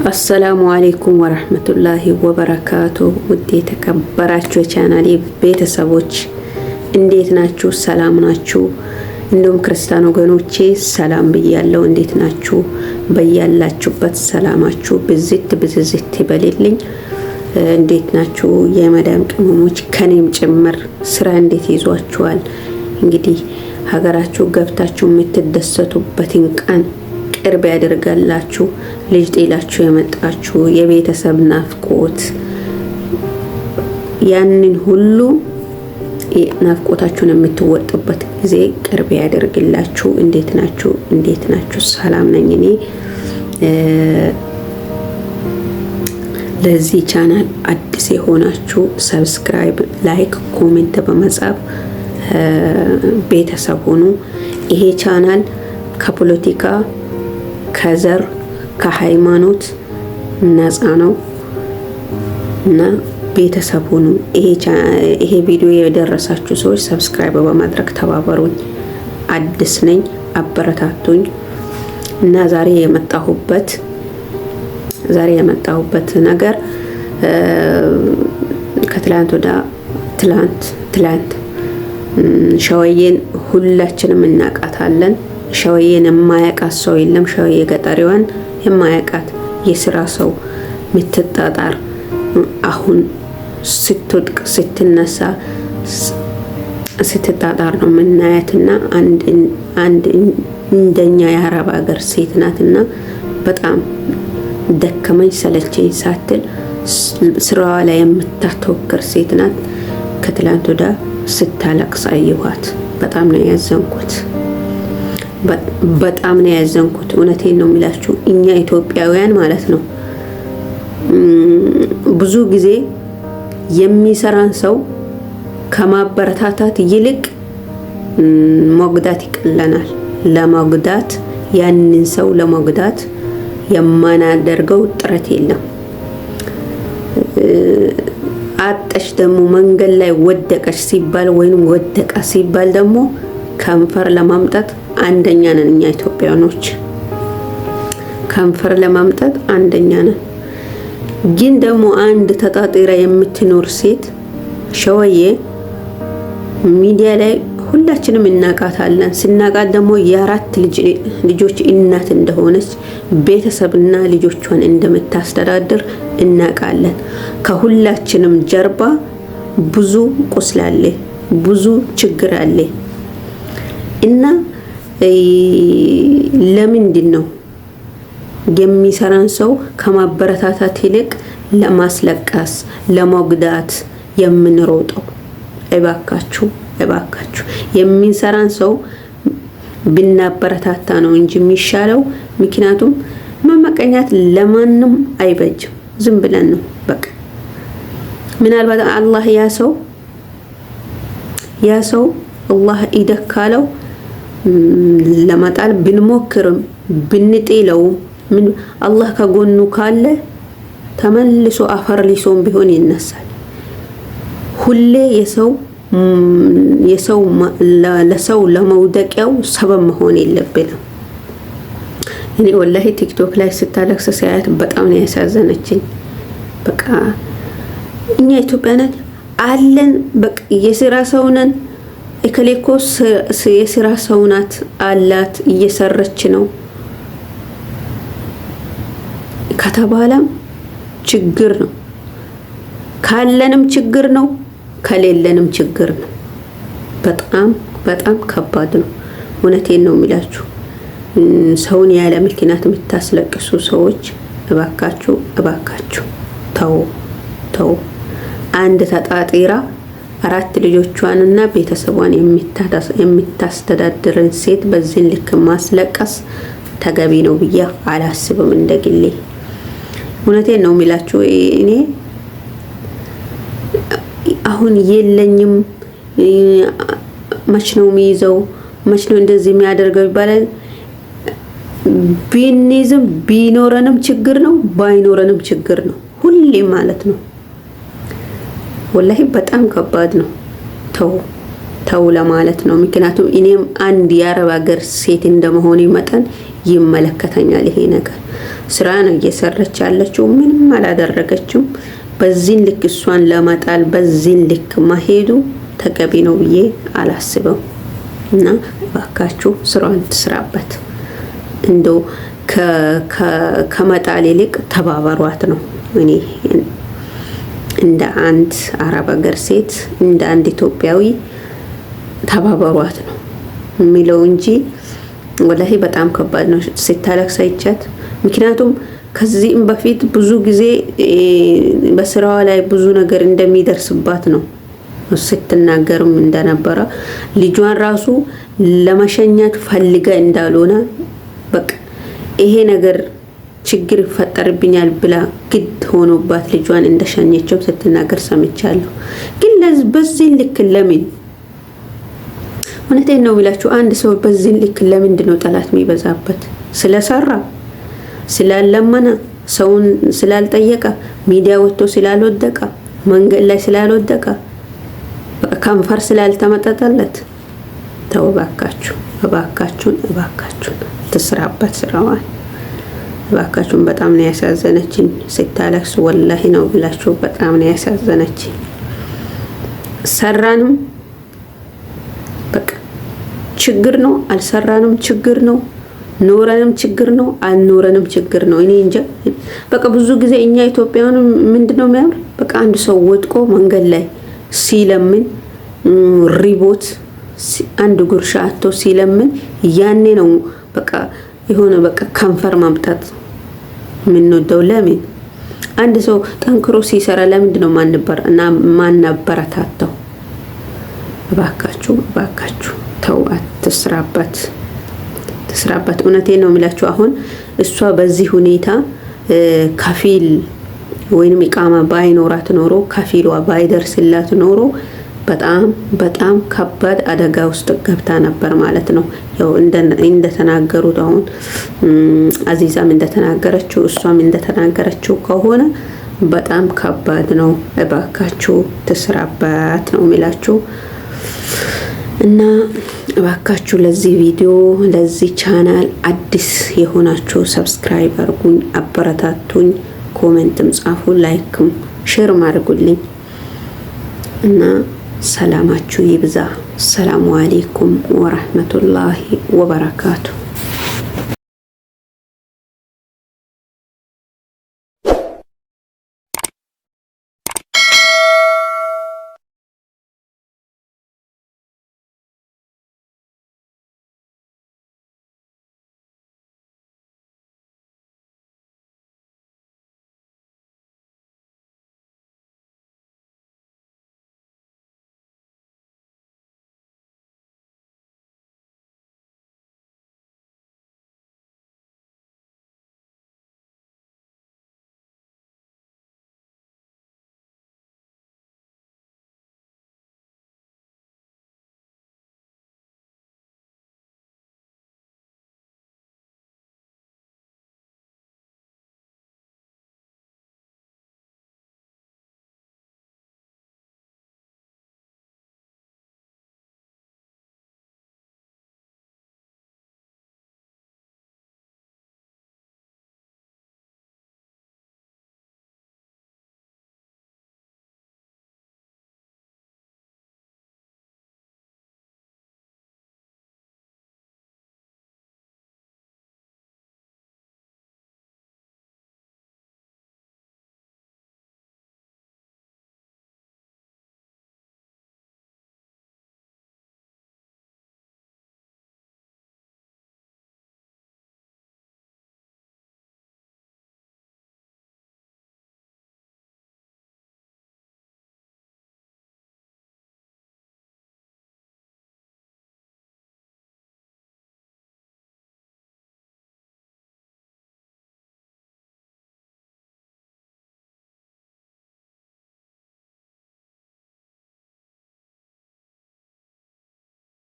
አሰላሙ አለይኩም ወራህመቱላሂ ወበረካቱ። ውድ የተከበራችሁ የቻናሌ ቤተሰቦች እንዴት ናችሁ? ሰላም ናችሁ? እንዲሁም ክርስቲያን ወገኖቼ ሰላም ብያለሁ። እንዴት ናችሁ? በያላችሁበት ሰላማችሁ ብዝት ይበልልኝ። እንዴት ናችሁ? የመዳም ቅመሞች ከኔም ጭምር ስራ እንዴት ይዟችኋል? እንግዲህ ሀገራችሁ ገብታችሁ የምትደሰቱበትን ቀን ቅርብ ያደርጋላችሁ። ልጅ ጤላችሁ የመጣችሁ የቤተሰብ ናፍቆት ያንን ሁሉ ናፍቆታችሁን የምትወጡበት ጊዜ ቅርብ ያደርግላችሁ። እንዴት ናችሁ? እንዴት ናችሁ? ሰላም ነኝ እኔ። ለዚህ ቻናል አዲስ የሆናችሁ ሰብስክራይብ፣ ላይክ፣ ኮሜንት በመጻፍ ቤተሰብ ሁኑ። ይሄ ቻናል ከፖለቲካ ከዘር ከሃይማኖት ነፃ ነው እና ቤተሰብ ሁኑ። ይሄ ቪዲዮ የደረሳችሁ ሰዎች ሰብስክራይብ በማድረግ ተባበሩኝ። አዲስ ነኝ፣ አበረታቱኝ እና ዛሬ የመጣሁበት ነገር ከትላንት ወደ ትላንት ሸወዬን ሁላችንም እናቃታለን። ሸወዬን የማያቃት ሰው የለም። ሸወዬ ገጠሪዋን የማያቃት የስራ ሰው ምትጣጣር አሁን ስትወድቅ ስትነሳ ስትጣጣር ነው የምናያትና አንድ እንደኛ የአረብ ሀገር ሴት ናትና በጣም ደከመኝ ሰለቸኝ ሳትል ስራዋ ላይ የምታተወክር ሴት ናት። ከትላንት ወደ ስታለቅስ አየኋት። በጣም ነው ያዘንኩት። በጣም ነው ያዘንኩት። እውነቴን ነው የሚላችሁ እኛ ኢትዮጵያውያን ማለት ነው ብዙ ጊዜ የሚሰራን ሰው ከማበረታታት ይልቅ መጉዳት ይቀለናል። ለመጉዳት ያንን ሰው ለመጉዳት የማናደርገው ጥረት የለም። አጠሽ ደግሞ መንገድ ላይ ወደቀሽ ሲባል ወይንም ወደቀ ሲባል ደግሞ ከንፈር ለማምጣት አንደኛ ነን እኛ ኢትዮጵያኖች። ከንፈር ለማምጣት አንደኛ ነን። ግን ደግሞ አንድ ተጣጣሪ የምትኖር ሴት ሸወዬ ሚዲያ ላይ ሁላችንም እናቃታለን። ስናቃት ደግሞ የአራት ልጆች እናት እንደሆነች ቤተሰብና ልጆቿን እንደምታስተዳድር እናቃለን። ከሁላችንም ጀርባ ብዙ ቁስል አለ፣ ብዙ ችግር አለ እና ለምንድን ነው የሚሰራን ሰው ከማበረታታት ይልቅ ለማስለቀስ ለመጉዳት የምንሮጠው? እባካችሁ የሚሰራን ሰው ብናበረታታ ነው እንጂ የሚሻለው። ምክንያቱም መመቀኛት ለማንም አይበጅም። ዝም ብለን ነው በቃ። ምናልባት አላህ ያ ሰው አላህ ይደካለው ለማጣል ብንሞክርም ብንጤለውም ምን አላህ ከጎኑ ካለ ተመልሶ አፈር ሊሶም ቢሆን ይነሳል። ሁሌ ለሰው ለመውደቂያው ሰበብ መሆን የለብንም። እኔ ወላሂ ቲክቶክ ላይ ስታለቅስ ሳያት በጣም ነው ያሳዘነችኝ። በቃ እኛ ኢትዮጵያውያን አለን በቃ የስራ ሰው ነን። እከሌኮ የስራ ሰው ናት አላት እየሰረች ነው ከተባለም ችግር ነው። ካለንም ችግር ነው፣ ከሌለንም ችግር ነው። በጣም ከባድ ነው። እውነቴን ነው የሚላችሁ። ሰውን ያለ ምክንያት የምታስለቅሱ ሰዎች እባካችሁ ተው። አንድ ተጣጣሪ አራት ልጆቿንና ቤተሰቧን የምታስተዳድርን ሴት በዚህ ልክ ማስለቀስ ተገቢ ነው ብዬ አላስብም እንደግሌ። እውነቴን ነው የሚላችሁ። እኔ አሁን የለኝም መች ነው የሚይዘው መች ነው እንደዚህ የሚያደርገው ይባላል። ቢንይዝም ቢኖረንም ችግር ነው፣ ባይኖረንም ችግር ነው ሁሌ ማለት ነው። ወላሂ በጣም ከባድ ነው። ተው ለማለት ነው። ምክንያቱም እኔም አንድ የአረብ ሀገር ሴት እንደመሆኔ መጠን ይመለከተኛል ይሄ ነገር። ስራ ነው እየሰራች ያለችው፣ ምንም አላደረገችም። በዚህ ልክ እሷን ለማጣል በዚህ ልክ ማሄዱ ተገቢ ነው ብዬ አላስበው እና እባካችሁ ስራዋን ትስራበት። እንደው ከመጣል ይልቅ ተባበሯት ነው እኔ እንደ አንድ አረብ ሀገር ሴት እንደ አንድ ኢትዮጵያዊ ተባበሯት ነው የሚለው እንጂ ወላሂ በጣም ከባድ ነው ስታለቅስ አይቻት። ምክንያቱም ከዚህም በፊት ብዙ ጊዜ በስራዋ ላይ ብዙ ነገር እንደሚደርስባት ነው ስትናገርም እንደነበረ ልጇን ራሱ ለመሸኘት ፈልጋ እንዳልሆነ በቃ ይሄ ነገር ችግር ይፈጠርብኛል ብላ ግድ ሆኖባት ልጇን እንደሸኘችው ስትናገር ሰምቻለሁ። ግን በዚህ ልክ ለምን እውነቴን ነው ብላችሁ አንድ ሰው በዚህ ልክ ለምንድን ነው ጠላት የሚበዛበት? ስለሰራ ስላለመነ ሰውን ስላልጠየቀ ሚዲያ ወጥቶ ስላልወደቀ መንገድ ላይ ስላልወደቀ ከንፈር ስላልተመጠጠለት ተው እባካችሁ፣ እባካችሁን ትስራበት ስራዋን። እባካችሁን በጣም ነው ያሳዘነችኝ ስታለቅስ፣ ወላሂ ነው ብላችሁ በጣም ነው ያሳዘነችኝ። ሰራንም በቃ ችግር ነው፣ አልሰራንም ችግር ነው፣ ኖረንም ችግር ነው፣ አልኖረንም ችግር ነው። እኔ እንጃ በቃ ብዙ ጊዜ እኛ ኢትዮጵያውያን ምንድነው የሚያምር በቃ አንድ ሰው ወድቆ መንገድ ላይ ሲለምን ሪቦት አንድ ጉርሻ አቶ ሲለምን ያኔ ነው በቃ የሆነ በቃ ከንፈር ማምጣት የምንወደው። ለምን አንድ ሰው ጠንክሮ ሲሰራ ለምንድን ነው ማናበረታታው? እባካችሁ ተው፣ ትስራበት። እውነቴን ነው የሚላችሁ። አሁን እሷ በዚህ ሁኔታ ከፊል ወይንም ኢቃማ ባይኖራት ኖሮ ከፊሏ ባይደርስላት ኖሮ በጣም ከባድ አደጋ ውስጥ ገብታ ነበር ማለት ነው። ያው እንደተናገሩት አሁን አዚዛም እንደተናገረችው እሷም እንደተናገረችው ከሆነ በጣም ከባድ ነው። እባካችሁ ትስራበት ነው የሚላችሁ እና እባካችሁ ለዚህ ቪዲዮ ለዚህ ቻናል አዲስ የሆናችሁ ሰብስክራይብ አድርጉኝ፣ አበረታቱኝ፣ ኮሜንትም ጻፉ፣ ላይክም ሼር አድርጉልኝ እና ሰላማችሁ ይብዛ። ሰላሙ አለይኩም ወራህመቱላሂ ወበረካቱ።